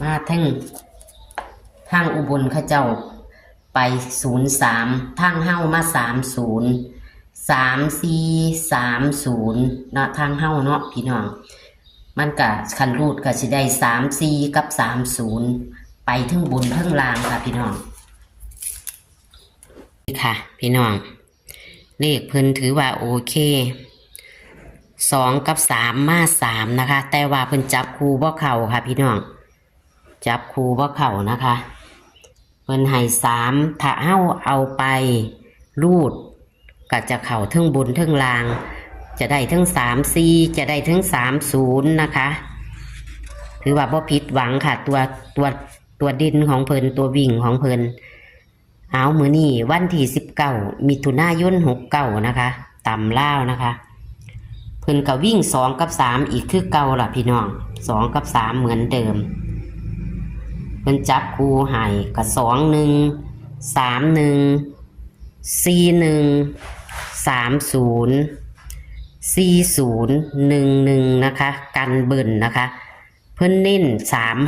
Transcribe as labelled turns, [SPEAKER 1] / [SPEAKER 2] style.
[SPEAKER 1] มาทั้งอุบลเขาเจ้าไป03ทางเฮ้ามา30 34 30เนาะทางเฮ้าเนาะพี่น้องมันก็คันรูดก็สิได้34กับ30ไปถึงบนถึงล่างค่ะพี่น้องนี่ค่ะพี่น้องเลขเพิ่นถือว่าโอเค2กับ3มา3นะคะแต่ว่าเพิ่นจับคู่บ่เข้าค่ะพี่น้องจับคู่บ่เข้านะคะเพิ่นให้3ถ้าเฮาเอาไปรูดก็จะเข้าทั้งบนทั้งล่างจะได้ทั้ง34จะได้ทั้ง30นะคะถือว่าบ่ผิดหวังค่ะตัวดินของเพิ่นตัววิ่งของเพิ่นเอามื้อนี้วันที่19มิถุนายน69นะคะตำลาวนะคะเพิ่นก็วิ่ง2กับ3อีกคือเก่าล่ะพี่น้อง2กับ3เหมือนเดิมเพิ่นจับคู่ให้ก็21 31 41 30 40 11นะคะกันเบิ่นนะคะเพิ่นเน้น3